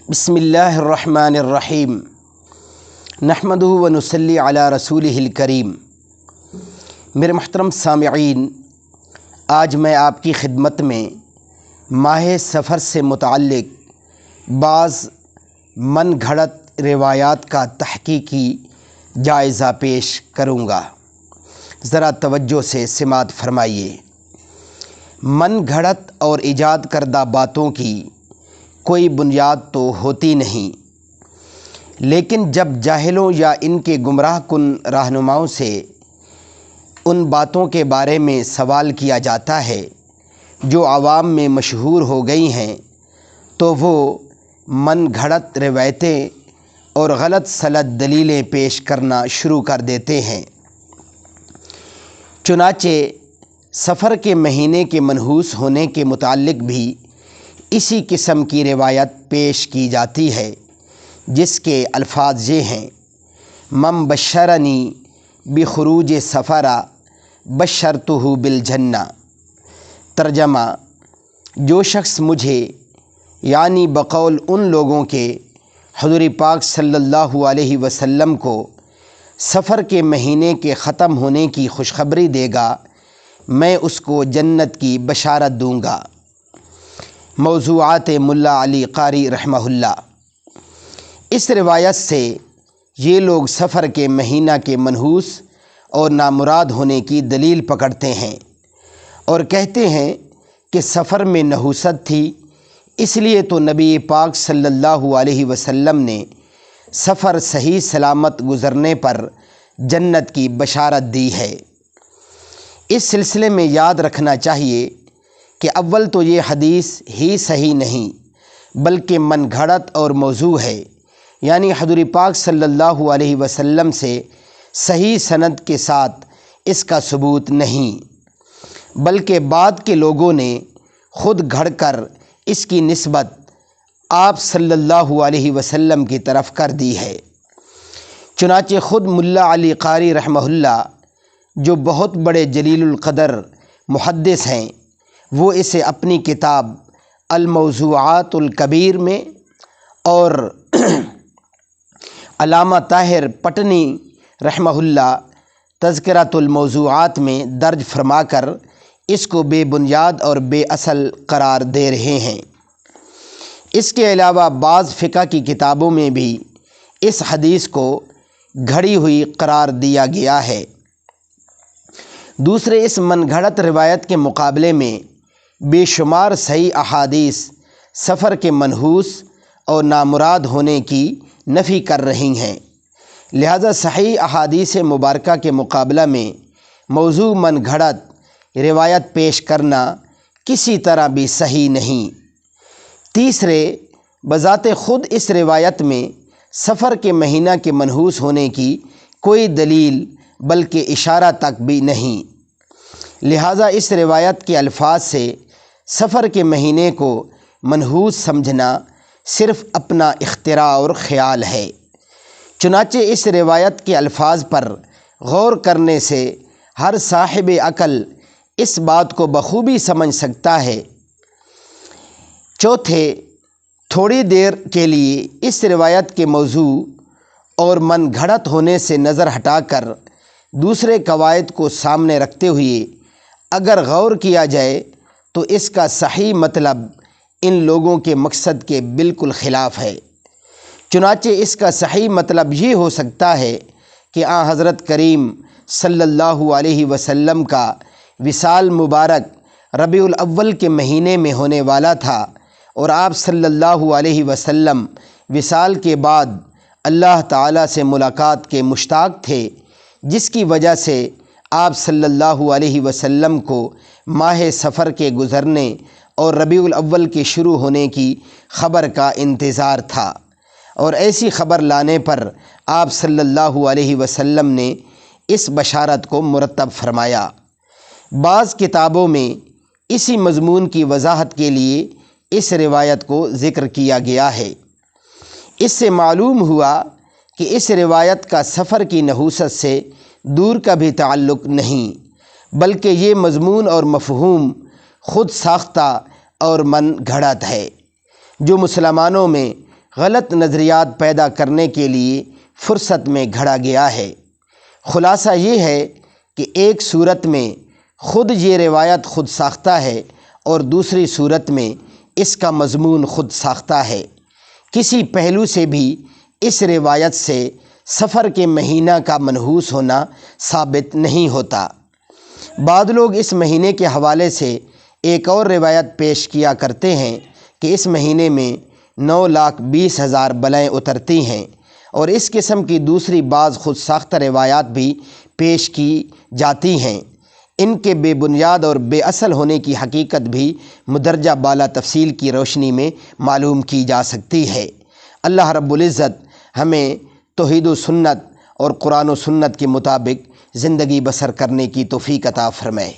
بسم اللہ الرحمن الرحیم نحمدہ و نصلی علی رسولہ الکریم۔ میرے محترم سامعین، آج میں آپ کی خدمت میں ماہ سفر سے متعلق بعض من گھڑت روایات کا تحقیقی جائزہ پیش کروں گا۔ ذرا توجہ سے سماعت فرمائیے۔ من گھڑت اور ایجاد کردہ باتوں کی کوئی بنیاد تو ہوتی نہیں، لیکن جب جاہلوں یا ان کے گمراہ کن رہنماؤں سے ان باتوں کے بارے میں سوال کیا جاتا ہے جو عوام میں مشہور ہو گئی ہیں، تو وہ من گھڑت روایتیں اور غلط سلط دلیلیں پیش کرنا شروع کر دیتے ہیں۔ چنانچہ سفر کے مہینے کے منحوس ہونے کے متعلق بھی اسی قسم کی روایت پیش کی جاتی ہے، جس کے الفاظ یہ ہیں: من بشرنی بخروج سفر بشرتہ بالجنہ۔ ترجمہ: جو شخص مجھے یعنی بقول ان لوگوں کے حضور پاک صلی اللہ علیہ وسلم کو سفر کے مہینے کے ختم ہونے کی خوشخبری دے گا، میں اس کو جنت کی بشارت دوں گا۔ موضوعات ملا علی قاری رحمہ اللہ۔ اس روایت سے یہ لوگ سفر کے مہینہ کے منحوس اور نامراد ہونے کی دلیل پکڑتے ہیں اور کہتے ہیں کہ سفر میں نحوست تھی، اس لیے تو نبی پاک صلی اللہ علیہ وسلم نے سفر صحیح سلامت گزرنے پر جنت کی بشارت دی ہے۔ اس سلسلے میں یاد رکھنا چاہیے کہ اول تو یہ حدیث ہی صحیح نہیں بلکہ من گھڑت اور موضوع ہے، یعنی حضور پاک صلی اللہ علیہ وسلم سے صحیح سند کے ساتھ اس کا ثبوت نہیں، بلکہ بعد کے لوگوں نے خود گھڑ کر اس کی نسبت آپ صلی اللہ علیہ وسلم کی طرف کر دی ہے۔ چنانچہ خود ملا علی قاری رحمہ اللہ، جو بہت بڑے جلیل القدر محدث ہیں، وہ اسے اپنی کتاب الموضوعات الکبیر میں اور علامہ طاہر پٹنی رحمہ اللہ تذکرۃ الموضوعات میں درج فرما کر اس کو بے بنیاد اور بے اصل قرار دے رہے ہیں۔ اس کے علاوہ بعض فقہ کی کتابوں میں بھی اس حدیث کو گھڑی ہوئی قرار دیا گیا ہے۔ دوسرے، اس من گھڑت روایت کے مقابلے میں بے شمار صحیح احادیث سفر کے منحوس اور نامراد ہونے کی نفی کر رہی ہیں، لہذا صحیح احادیث مبارکہ کے مقابلہ میں موضوع من گھڑت روایت پیش کرنا کسی طرح بھی صحیح نہیں۔ تیسرے، بذات خود اس روایت میں سفر کے مہینہ کے منحوس ہونے کی کوئی دلیل بلکہ اشارہ تک بھی نہیں، لہذا اس روایت کے الفاظ سے سفر کے مہینے کو منحوس سمجھنا صرف اپنا اختراع اور خیال ہے۔ چنانچہ اس روایت کے الفاظ پر غور کرنے سے ہر صاحب عقل اس بات کو بخوبی سمجھ سکتا ہے۔ چوتھے، تھوڑی دیر کے لیے اس روایت کے موضوع اور من گھڑت ہونے سے نظر ہٹا کر دوسرے قواعد کو سامنے رکھتے ہوئے اگر غور کیا جائے تو اس کا صحیح مطلب ان لوگوں کے مقصد کے بالکل خلاف ہے۔ چنانچہ اس کا صحیح مطلب یہ ہو سکتا ہے کہ حضرت کریم صلی اللہ علیہ وسلم کا وصال مبارک ربیع الاول کے مہینے میں ہونے والا تھا اور آپ صلی اللہ علیہ وسلم وصال کے بعد اللہ تعالیٰ سے ملاقات کے مشتاق تھے، جس کی وجہ سے آپ صلی اللہ علیہ وسلم کو ماہ سفر کے گزرنے اور ربیع الاول کے شروع ہونے کی خبر کا انتظار تھا، اور ایسی خبر لانے پر آپ صلی اللہ علیہ وسلم نے اس بشارت کو مرتب فرمایا۔ بعض کتابوں میں اسی مضمون کی وضاحت کے لیے اس روایت کو ذکر کیا گیا ہے۔ اس سے معلوم ہوا کہ اس روایت کا سفر کی نحوست سے دور کا بھی تعلق نہیں، بلکہ یہ مضمون اور مفہوم خود ساختہ اور من گھڑت ہے، جو مسلمانوں میں غلط نظریات پیدا کرنے کے لیے فرصت میں گھڑا گیا ہے۔ خلاصہ یہ ہے کہ ایک صورت میں خود یہ روایت خود ساختہ ہے اور دوسری صورت میں اس کا مضمون خود ساختہ ہے۔ کسی پہلو سے بھی اس روایت سے سفر کے مہینہ کا منحوس ہونا ثابت نہیں ہوتا۔ بعض لوگ اس مہینے کے حوالے سے ایک اور روایت پیش کیا کرتے ہیں کہ اس مہینے میں 9,20,000 بلائیں اترتی ہیں، اور اس قسم کی دوسری بعض خود ساختہ روایات بھی پیش کی جاتی ہیں۔ ان کے بے بنیاد اور بے اصل ہونے کی حقیقت بھی مندرجہ بالا تفصیل کی روشنی میں معلوم کی جا سکتی ہے۔ اللہ رب العزت ہمیں توحید و سنت اور قرآن و سنت کے مطابق زندگی بسر کرنے کی توفیق عطا فرمائے۔